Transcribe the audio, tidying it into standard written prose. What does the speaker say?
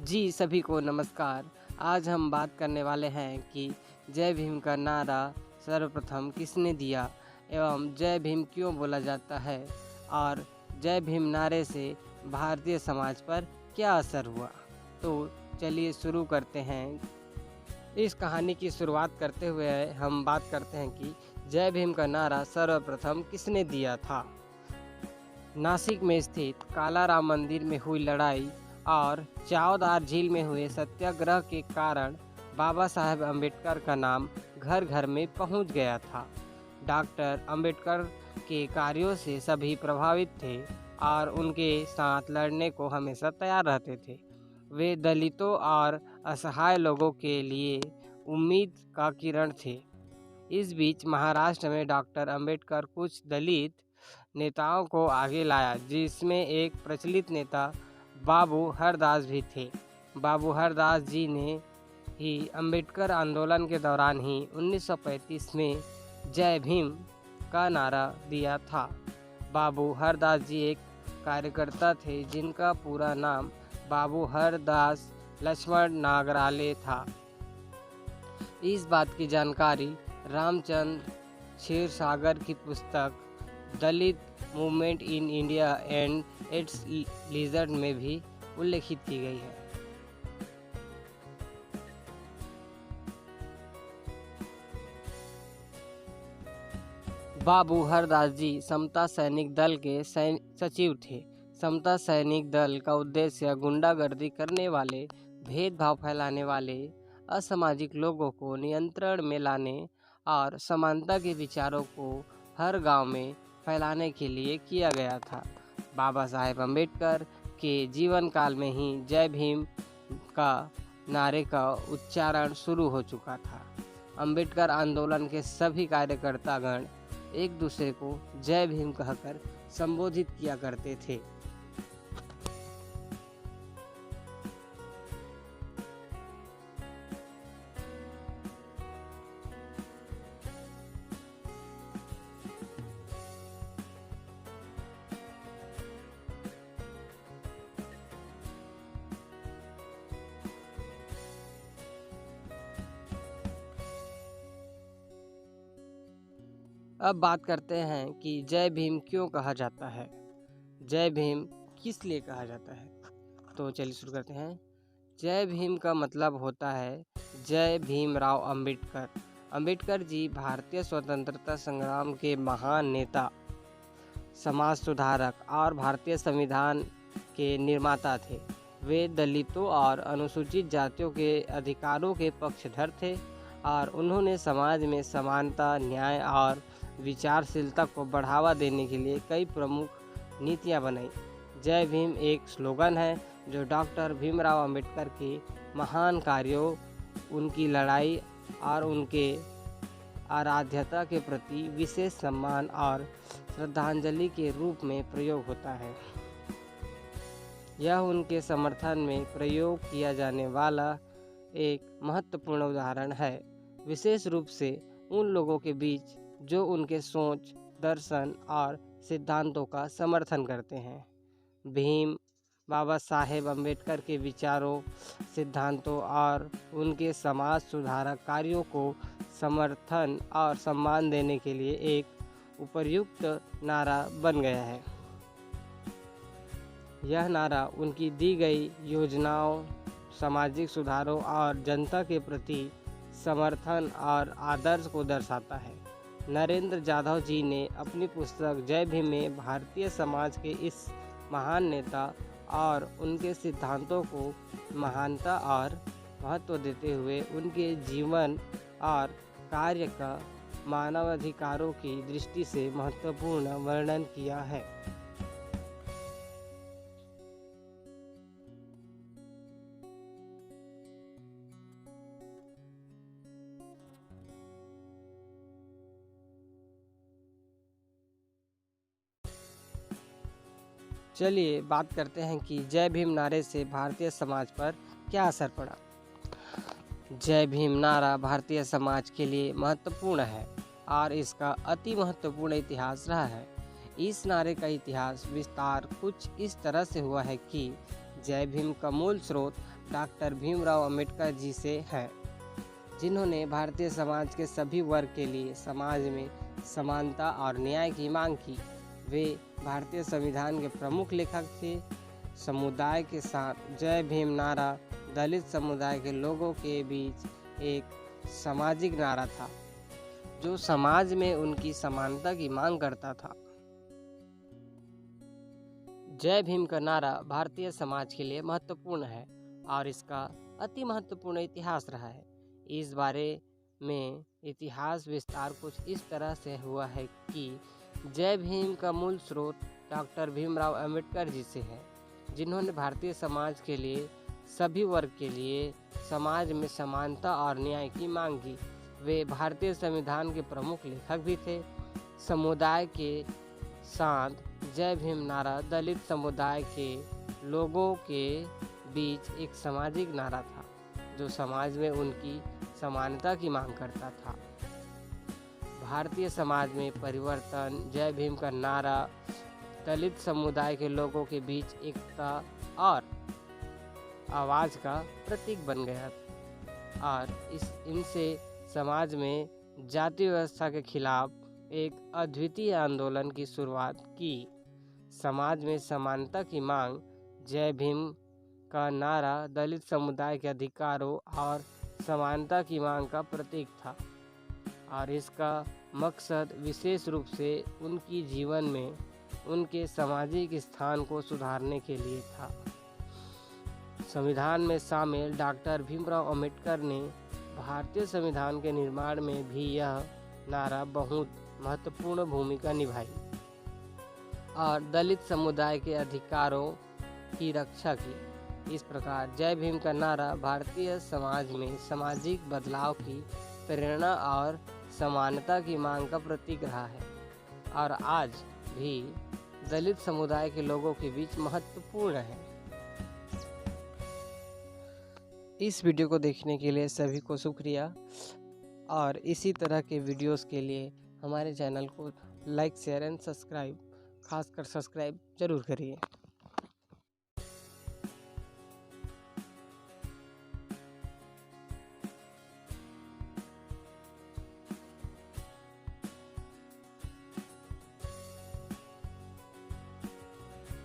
जी सभी को नमस्कार। आज हम बात करने वाले हैं कि जय भीम का नारा सर्वप्रथम किसने दिया एवं जय भीम क्यों बोला जाता है और जय भीम नारे से भारतीय समाज पर क्या असर हुआ। तो चलिए शुरू करते हैं। इस कहानी की शुरुआत करते हुए हम बात करते हैं कि जय भीम का नारा सर्वप्रथम किसने दिया था। नासिक में स्थित कालाराम मंदिर में हुई लड़ाई और चावदार झील में हुए सत्याग्रह के कारण बाबा साहेब अम्बेडकर का नाम घर घर में पहुंच गया था। डॉक्टर अम्बेडकर के कार्यों से सभी प्रभावित थे और उनके साथ लड़ने को हमेशा तैयार रहते थे। वे दलितों और असहाय लोगों के लिए उम्मीद का किरण थे। इस बीच महाराष्ट्र में डॉक्टर अम्बेडकर कुछ दलित नेताओं को आगे लाया, जिसमें एक प्रचलित नेता बाबू हरदास भी थे। बाबू हरदास जी ने ही अम्बेडकर आंदोलन के दौरान ही 1935 में जय भीम का नारा दिया था। बाबू हरदास जी एक कार्यकर्ता थे जिनका पूरा नाम बाबू हरदास लक्ष्मण नागराले था। इस बात की जानकारी रामचंद्र क्षीरसागर की पुस्तक Dalit movement in India and its leaders में भी उल्लेखित की गई है। बाबू हरदास जी समता सैनिक दल के सचिव थे। समता सैनिक दल का उद्देश्य गुंडागर्दी करने वाले, भेदभाव फैलाने वाले, असामाजिक लोगों को नियंत्रण में लाने और समानता के विचारों को हर गांव में फैलाने के लिए किया गया था। बाबा साहेब अम्बेडकर के जीवन काल में ही जय भीम का नारे का उच्चारण शुरू हो चुका था। अम्बेडकर आंदोलन के सभी कार्यकर्तागण एक दूसरे को जय भीम कहकर संबोधित किया करते थे। अब बात करते हैं कि जय भीम क्यों कहा जाता है, जय भीम किस लिए कहा जाता है। तो चलिए शुरू करते हैं। जय भीम का मतलब होता है जय भीमराव अम्बेडकर। अम्बेडकर जी भारतीय स्वतंत्रता संग्राम के महान नेता, समाज सुधारक और भारतीय संविधान के निर्माता थे। वे दलितों और अनुसूचित जातियों के अधिकारों के पक्षधर थे और उन्होंने समाज में समानता, न्याय और विचारशीलता को बढ़ावा देने के लिए कई प्रमुख नीतियां बनाई। जय भीम एक स्लोगन है जो डॉक्टर भीमराव अंबेडकर के महान कार्यों, उनकी लड़ाई और उनके आराध्यता के प्रति विशेष सम्मान और श्रद्धांजलि के रूप में प्रयोग होता है। यह उनके समर्थन में प्रयोग किया जाने वाला एक महत्वपूर्ण उदाहरण है, विशेष रूप से उन लोगों के बीच जो उनके सोच, दर्शन और सिद्धांतों का समर्थन करते हैं। भीम बाबा साहेब अम्बेडकर के विचारों, सिद्धांतों और उनके समाज सुधारक कार्यों को समर्थन और सम्मान देने के लिए एक उपयुक्त नारा बन गया है। यह नारा उनकी दी गई योजनाओं, सामाजिक सुधारों और जनता के प्रति समर्थन और आदर्श को दर्शाता है। नरेंद्र जाधव जी ने अपनी पुस्तक जय भीम में भारतीय समाज के इस महान नेता और उनके सिद्धांतों को महानता और महत्व देते हुए उनके जीवन और कार्य का मानवाधिकारों की दृष्टि से महत्वपूर्ण वर्णन किया है। चलिए बात करते हैं कि जय भीम नारे से भारतीय समाज पर क्या असर पड़ा। जय भीम नारा भारतीय समाज के लिए महत्वपूर्ण है और इसका अति महत्वपूर्ण इतिहास रहा है। इस नारे का इतिहास विस्तार कुछ इस तरह से हुआ है कि जय भीम का मूल स्रोत डॉक्टर भीमराव अंबेडकर जी से है, जिन्होंने भारतीय समाज के सभी वर्ग के लिए समाज में समानता और न्याय की मांग की। वे भारतीय संविधान के प्रमुख लेखक थे। समुदाय के साथ जय भीम नारा दलित समुदाय के लोगों के बीच एक सामाजिक नारा था, जो समाज में उनकी समानता की मांग करता था। जय भीम का नारा भारतीय समाज के लिए महत्वपूर्ण है और इसका अति महत्वपूर्ण इतिहास रहा है। इस बारे में इतिहास विस्तार कुछ इस तरह से हुआ है कि जय भीम का मूल स्रोत डॉक्टर भीमराव अंबेडकर जी से है, जिन्होंने भारतीय समाज के लिए सभी वर्ग के लिए समाज में समानता और न्याय की मांग की। वे भारतीय संविधान के प्रमुख लेखक भी थे। समुदाय के साथ जय भीम नारा दलित समुदाय के लोगों के बीच एक सामाजिक नारा था, जो समाज में उनकी समानता की मांग करता था। भारतीय समाज में परिवर्तन जय भीम का नारा दलित समुदाय के लोगों के बीच एकता और आवाज़ का प्रतीक बन गया और इनसे समाज में जाति व्यवस्था के खिलाफ एक अद्वितीय आंदोलन की शुरुआत की। समाज में समानता की मांग जय भीम का नारा दलित समुदाय के अधिकारों और समानता की मांग का प्रतीक था और इसका मकसद विशेष रूप से उनकी जीवन में उनके सामाजिक स्थान को सुधारने के लिए था। संविधान में शामिल डॉक्टर भीमराव अंबेडकर ने भारतीय संविधान के निर्माण में भी यह नारा बहुत महत्वपूर्ण भूमिका निभाई और दलित समुदाय के अधिकारों की रक्षा की। इस प्रकार जय भीम का नारा भारतीय समाज में सामाजिक बदलाव की प्रेरणा और समानता की मांग का प्रतीक रहा है और आज भी दलित समुदाय के लोगों के बीच महत्वपूर्ण है। इस वीडियो को देखने के लिए सभी को शुक्रिया और इसी तरह के वीडियोस के लिए हमारे चैनल को लाइक शेयर एंड सब्सक्राइब, खासकर सब्सक्राइब जरूर करिए।